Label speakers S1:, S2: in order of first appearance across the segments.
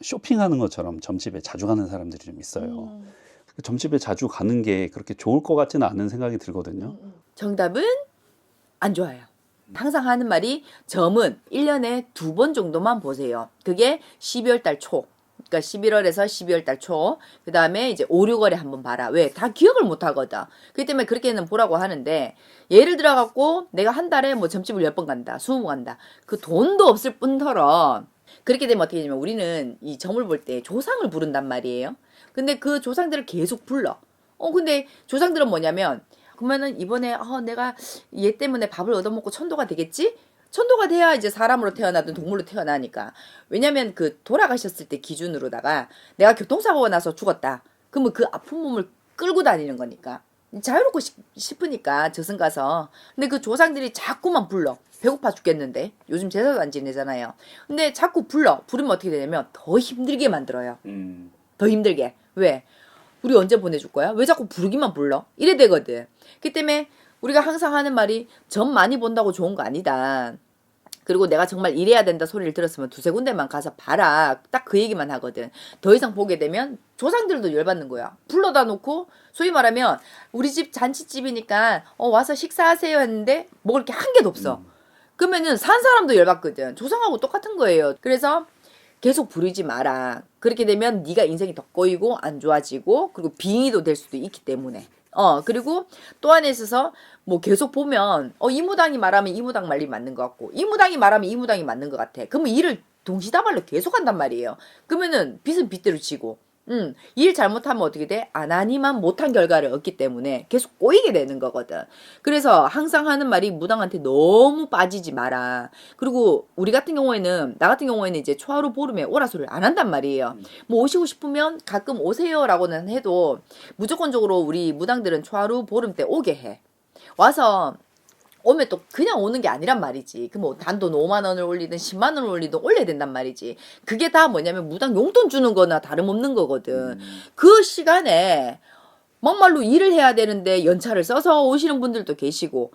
S1: 쇼핑하는 것처럼 점집에 자주 가는 사람들이 좀 있어요. 점집에 자주 가는 게 그렇게 좋을 것 같지는 않은 생각이 들거든요.
S2: 정답은 안 좋아요. 항상 하는 말이 점은 1년에 2번 정도만 보세요. 그게 12월 달 초. 그러니까 11월에서 12월 달 초. 그 다음에 이제 5, 6월에 한번 봐라. 왜? 다 기억을 못 하거든. 그렇기 때문에 그렇게는 보라고 하는데, 예를 들어갖고 내가 한 달에 뭐 점집을 10번 간다. 20번 간다. 그 돈도 없을 뿐더러, 그렇게 되면 어떻게 되냐면 우리는 이 점을 볼 때 조상을 부른단 말이에요. 근데 그 조상들을 계속 불러. 근데 조상들은 뭐냐면, 그러면은 이번에 내가 얘 때문에 밥을 얻어먹고 천도가 되겠지? 천도가 돼야 이제 사람으로 태어나든 동물로 태어나니까. 왜냐면 그 돌아가셨을 때 기준으로다가 내가 교통사고가 나서 죽었다. 그러면 그 아픈 몸을 끌고 다니는 거니까. 자유롭고 싶으니까 저승 가서. 근데 그 조상들이 자꾸만 불러. 배고파 죽겠는데. 요즘 제사도 안 지내잖아요. 근데 자꾸 부르면 어떻게 되냐면 더 힘들게 만들어요. 더 힘들게. 왜? 우리 언제 보내줄 거야? 왜 자꾸 부르기만 불러? 이래 되거든. 그 때문에 우리가 항상 하는 말이 점 많이 본다고 좋은 거 아니다. 그리고 내가 정말 이래야 된다 소리를 들었으면 2-3군데만 가서 봐라. 딱 그 얘기만 하거든. 더 이상 보게 되면 조상들도 열받는 거야. 불러다 놓고 소위 말하면 우리 집 잔치집이니까 와서 식사하세요 했는데 먹을 게 한 개도 없어. 그러면은 산 사람도 열받거든. 조상하고 똑같은 거예요. 그래서 계속 부르지 마라. 그렇게 되면 네가 인생이 더 꼬이고 안 좋아지고 그리고 빙의도 될 수도 있기 때문에. 그리고 또 하나 있어서 뭐 계속 보면 이 무당이 말하면 이 무당 말이 맞는 것 같고 이 무당이 말하면 이 무당이 맞는 것 같아. 그러면 일을 동시다발로 계속 한단 말이에요. 그러면은 빚은 빚대로 지고 일 잘못하면 어떻게 돼? 안 하니만 못한 결과를 얻기 때문에 계속 꼬이게 되는 거거든. 그래서 항상 하는 말이 무당한테 너무 빠지지 마라. 그리고 우리 같은 경우에는, 나 같은 경우에는 이제 초하루 보름에 오라 소리를 안 한단 말이에요. 뭐 오시고 싶으면 가끔 오세요라고는 해도 무조건적으로 우리 무당들은 초하루 보름 때 오게 해. 와서 오면 또 그냥 오는 게 아니란 말이지. 그 뭐 단돈 5만 원을 올리든 10만 원을 올리든 올려야 된단 말이지. 그게 다 뭐냐면 무당 용돈 주는 거나 다름없는 거거든. 그 시간에 막말로 일을 해야 되는데 연차를 써서 오시는 분들도 계시고,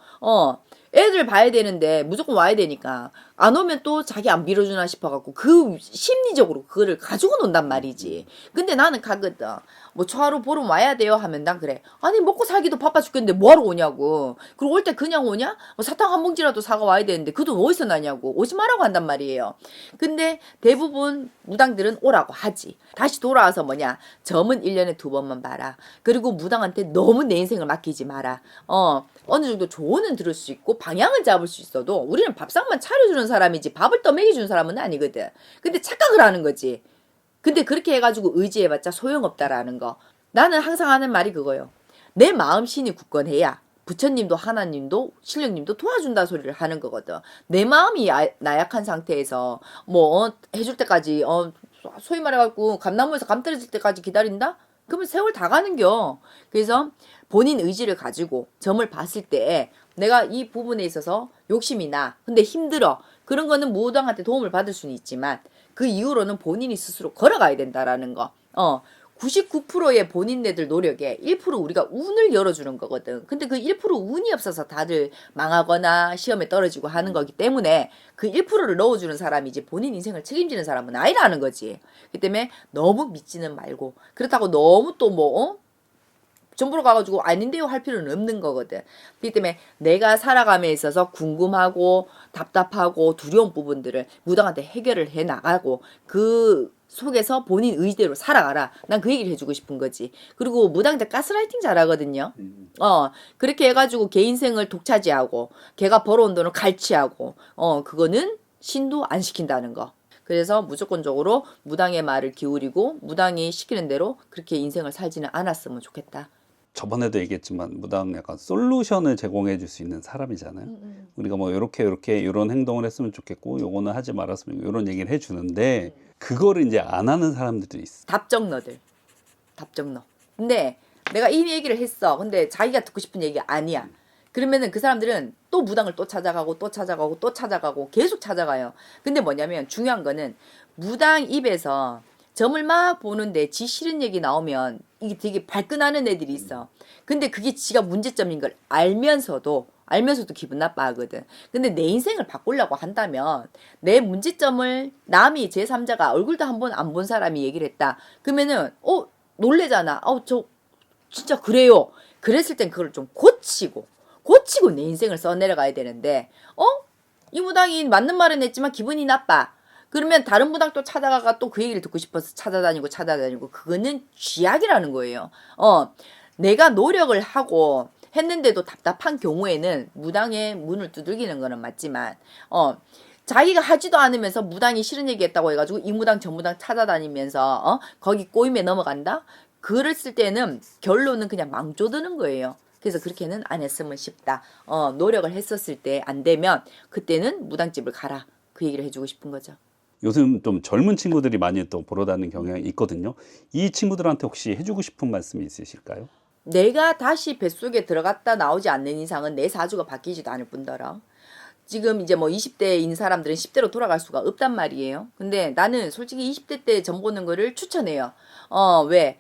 S2: 애들 봐야 되는데 무조건 와야 되니까 안 오면 또 자기 안 빌어주나 싶어갖고 그 심리적으로 그거를 가지고 논단 말이지. 근데 나는 가거든. 뭐 초하루 보름 와야 돼요 하면 난 그래. 아니 먹고 살기도 바빠 죽겠는데 뭐하러 오냐고. 그리고 올 때 그냥 오냐? 뭐 사탕 한 봉지라도 사가 와야 되는데 그 돈 어디서 나냐고. 오지 말라고 한단 말이에요. 근데 대부분 무당들은 오라고 하지. 다시 돌아와서 뭐냐? 점은 1년에 2번만 봐라. 그리고 무당한테 너무 내 인생을 맡기지 마라. 어느 정도 조언은 들을 수 있고 방향을 잡을 수 있어도 우리는 밥상만 차려주는 사람이지 밥을 떠먹여주는 사람은 아니거든. 근데 착각을 하는 거지. 근데 그렇게 해가지고 의지해봤자 소용없다라는 거. 나는 항상 하는 말이 그거요. 내 마음신이 굳건해야 부처님도 하나님도 신령님도 도와준다 소리를 하는 거거든. 내 마음이 나약한 상태에서 뭐 해줄 때까지 소위 말해갖고 감나무에서 감 떨어질 때까지 기다린다? 그러면 세월 다 가는겨. 그래서 본인 의지를 가지고 점을 봤을 때 내가 이 부분에 있어서 욕심이 나. 근데 힘들어. 그런 거는 무당한테 도움을 받을 수는 있지만 그 이후로는 본인이 스스로 걸어가야 된다라는 거. 99%의 본인네들 노력에 1% 우리가 운을 열어주는 거거든. 근데 그 1% 운이 없어서 다들 망하거나 시험에 떨어지고 하는 거기 때문에 그 1%를 넣어주는 사람이지 본인 인생을 책임지는 사람은 아니라는 거지. 그 때문에 너무 믿지는 말고 그렇다고 너무 또 전부로 가가지고 아닌데요 할 필요는 없는 거거든. 그렇기 때문에 내가 살아감에 있어서 궁금하고 답답하고 두려운 부분들을 무당한테 해결을 해 나가고 그 속에서 본인 의지대로 살아가라. 난 그 얘기를 해주고 싶은 거지. 그리고 무당들 가스라이팅 잘하거든요. 그렇게 해가지고 개 인생을 독차지하고 걔가 벌어온 돈을 갈취하고 그거는 신도 안 시킨다는 거. 그래서 무조건적으로 무당의 말을 기울이고 무당이 시키는 대로 그렇게 인생을 살지는 않았으면 좋겠다.
S1: 저번에도 얘기했지만 무당 약간 솔루션을 제공해 줄 수 있는 사람이잖아요. 우리가 뭐 이렇게 이런 행동을 했으면 좋겠고 요거는 하지 말았으면 이런 얘기를 해주는데 그거를 이제 안 하는 사람들도 있어.
S2: 답정너들. 답정너. 근데 내가 이 얘기를 했어. 근데 자기가 듣고 싶은 얘기가 아니야. 그러면은 그 사람들은 또 무당을 또 찾아가고 또 찾아가고 또 찾아가고 계속 찾아가요. 근데 뭐냐면 중요한 거는 무당 입에서 점을 막 보는데 지 싫은 얘기 나오면 이게 되게 발끈하는 애들이 있어. 근데 그게 지가 문제점인 걸 알면서도 알면서도 기분 나빠하거든. 근데 내 인생을 바꾸려고 한다면 내 문제점을 남이 제3자가 얼굴도 한 번 안 본 사람이 얘기를 했다. 그러면은 놀래잖아. 저 진짜 그래요. 그랬을 땐 그걸 좀 고치고 내 인생을 써내려가야 되는데 이 무당이 맞는 말은 했지만 기분이 나빠. 그러면 다른 무당 또 찾아가가 또 그 얘기를 듣고 싶어서 찾아다니고 그거는 쥐약이라는 거예요. 내가 노력을 하고 했는데도 답답한 경우에는 무당의 문을 두들기는 거는 맞지만 자기가 하지도 않으면서 무당이 싫은 얘기 했다고 해가지고 이 무당 저 무당 찾아다니면서 거기 꼬임에 넘어간다? 그랬을 때는 결론은 그냥 망조드는 거예요. 그래서 그렇게는 안 했으면 싶다. 노력을 했었을 때 안 되면 그때는 무당집을 가라. 그 얘기를 해주고 싶은 거죠.
S1: 요즘 좀 젊은 친구들이 많이 또 보러 다니는 경향이 있거든요. 이 친구들한테 혹시 해주고 싶은 말씀이 있으실까요?
S2: 내가 다시 뱃속에 들어갔다 나오지 않는 이상은 내 사주가 바뀌지도 않을 뿐더러 지금 이제 뭐 20대인 사람들은 10대로 돌아갈 수가 없단 말이에요. 근데 나는 솔직히 20대 때 점 보는 거를 추천해요. 왜?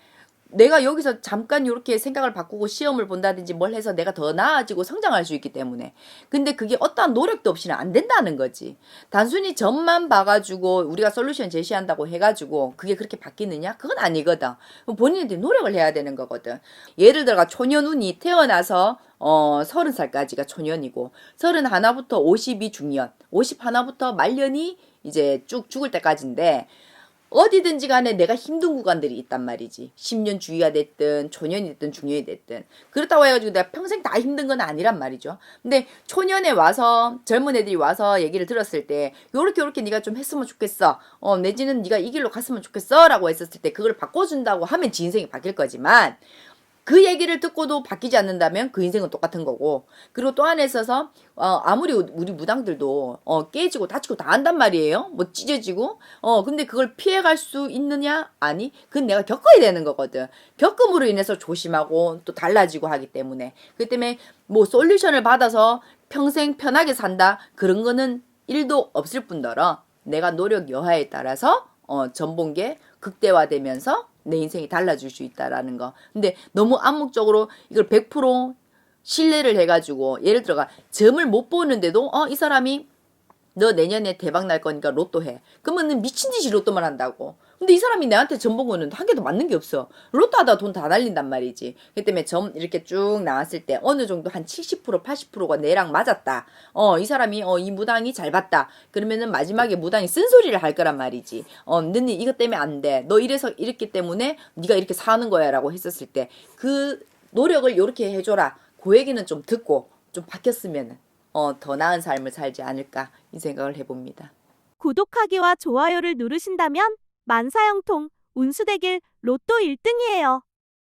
S2: 내가 여기서 잠깐 이렇게 생각을 바꾸고 시험을 본다든지 뭘 해서 내가 더 나아지고 성장할 수 있기 때문에. 근데 그게 어떠한 노력도 없이는 안 된다는 거지. 단순히 점만 봐가지고 우리가 솔루션 제시한다고 해가지고 그게 그렇게 바뀌느냐? 그건 아니거든. 본인한테 노력을 해야 되는 거거든. 예를 들어 초년운이 태어나서 30살까지가 초년이고 31부터 52 중년, 51부터 말년이 이제 쭉 죽을 때까지인데 어디든지 간에 내가 힘든 구간들이 있단 말이지. 10년 주기가 됐든 초년이 됐든 중년이 됐든. 그렇다고 해가지고 내가 평생 다 힘든 건 아니란 말이죠. 근데 초년에 와서 젊은 애들이 와서 얘기를 들었을 때 요렇게 네가 좀 했으면 좋겠어. 내지는 네가 이 길로 갔으면 좋겠어 라고 했었을 때 그걸 바꿔준다고 하면 지 인생이 바뀔 거지만 그 얘기를 듣고도 바뀌지 않는다면 그 인생은 똑같은 거고. 그리고 또 안에 있어서 아무리 우리 무당들도 깨지고 다치고 다 한단 말이에요. 뭐 찢어지고. 근데 그걸 피해갈 수 있느냐? 아니. 그건 내가 겪어야 되는 거거든. 겪음으로 인해서 조심하고 또 달라지고 하기 때문에. 그렇기 때문에 뭐 솔루션을 받아서 평생 편하게 산다. 그런 거는 1도 없을 뿐더러 내가 노력 여하에 따라서 전본계 극대화되면서 내 인생이 달라질 수 있다라는 거. 근데 너무 암묵적으로 이걸 100% 신뢰를 해가지고 예를 들어가 점을 못 보는데도 이 사람이 너 내년에 대박 날 거니까 로또 해. 그러면은 미친 듯이 로또만 한다고. 근데 이 사람이 내한테 점 본 거는 한 개도 맞는 게 없어. 로또 하다 돈 다 날린단 말이지. 그렇기 때문에 점 이렇게 쭉 나왔을 때 어느 정도 한 70% 80%가 내랑 맞았다. 이 사람이 이 무당이 잘 봤다. 그러면은 마지막에 무당이 쓴소리를 할 거란 말이지. 너는 이것 때문에 안 돼. 너 이래서 이랬기 때문에 네가 이렇게 사는 거야 라고 했었을 때 그 노력을 이렇게 해줘라. 그 얘기는 좀 듣고 좀 바뀌었으면 더 나은 삶을 살지 않을까 이 생각을 해봅니다.
S3: 구독하기와 좋아요를 누르신다면 만사형통 운수대길 로또 1등이에요.